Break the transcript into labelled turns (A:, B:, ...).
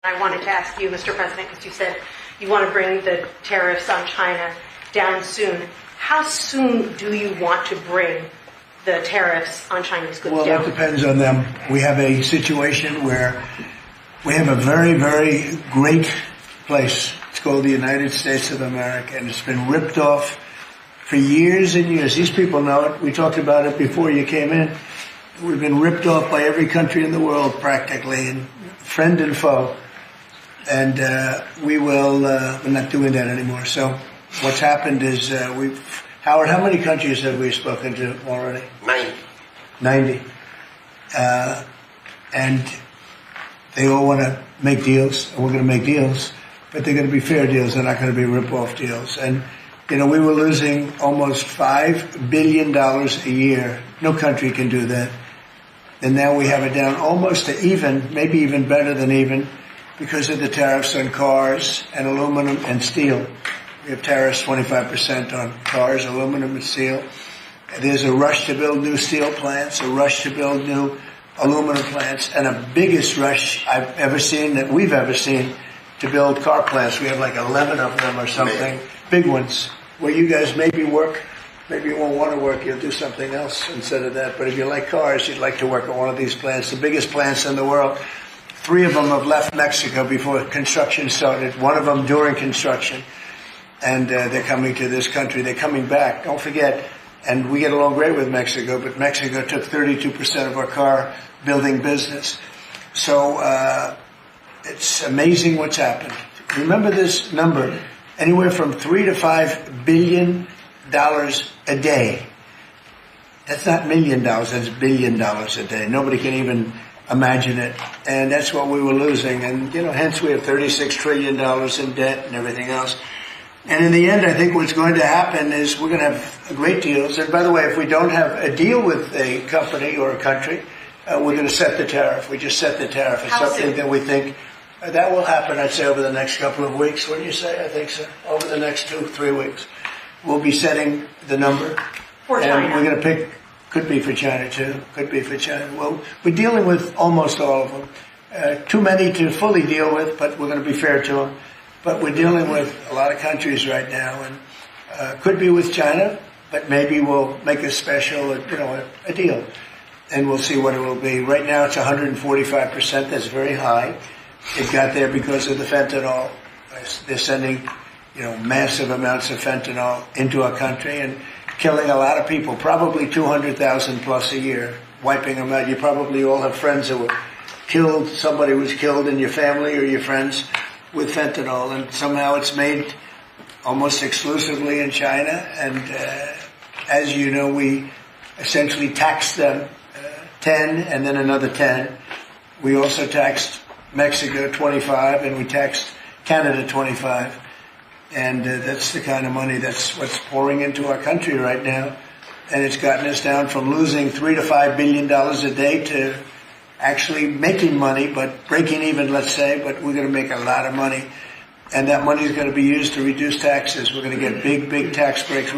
A: I wanted to ask you, Mr. President, because you said you want to bring the tariffs on China down soon. How soon do you want to bring the tariffs on Chinese goods down?
B: Well, it depends on them. We have a situation where we have a very, very great place. It's called the United States of America, and it's been ripped off for years and years. These people know it. We talked about it before you came in. We've been ripped off by every country in the world practically, and friend and foe. And we're not doing that anymore. So what's happened is Howard, how many countries have we spoken to already? 90. And they all want to make deals, and we're going to make deals, but they're going to be fair deals. They're not going to be rip-off deals. And, we were losing almost $5 billion a year. No country can do that. And now we have it down almost to even, maybe even better than even, because of the tariffs on cars and aluminum and steel. We have tariffs 25% on cars, aluminum and steel. There's a rush to build new steel plants, a rush to build new aluminum plants, and a biggest rush I've ever seen, that we've ever seen, to build car plants. We have like 11 of them or something, big ones, where you guys maybe work. Maybe you won't want to work, you'll do something else instead of that. But if you like cars, you'd like to work at one of these plants, the biggest plants in the world. 3 of them have left Mexico before construction started, 1 of them during construction. And they're coming to this country. They're coming back. Don't forget, and we get along great with Mexico, but Mexico took 32% of our car building business. So it's amazing what's happened. Remember this number, anywhere from $3 to $5 billion a day. That's not $1 million, that's $1 billion a day. Nobody can even imagine it. And that's what we were losing. And, hence we have $36 trillion in debt and everything else. And in the end, I think what's going to happen is we're going to have great deals. And by the way, if we don't have a deal with a company or a country, we're going to set the tariff. We just set the tariff. It's something that we think that will happen, I'd say, over the next couple of weeks. What do you say? I think so. Over the next 2-3 weeks. We'll be setting the number.
A: For China.
B: And we're going to pick, could be for China too, could be for China. Well, we're dealing with almost all of them. Too many to fully deal with, but we're going to be fair to them. But we're dealing with a lot of countries right now, and could be with China, but maybe we'll make a special, a deal, and we'll see what it will be. Right now it's 145%. That's very high. It got there because of the fentanyl. They're sending, massive amounts of fentanyl into our country and killing a lot of people, probably 200,000 plus a year, wiping them out. You probably all have friends that were killed, somebody was killed in your family or your friends with fentanyl, and somehow it's made almost exclusively in China. And as you know, we essentially taxed them 10 and then another 10. We also taxed Mexico 25, and we taxed Canada 25. And that's the kind of money that's what's pouring into our country right now. And it's gotten us down from losing $3 to $5 billion a day to actually making money, but breaking even, let's say, but we're going to make a lot of money. And that money is going to be used to reduce taxes. We're going to get big, big tax breaks.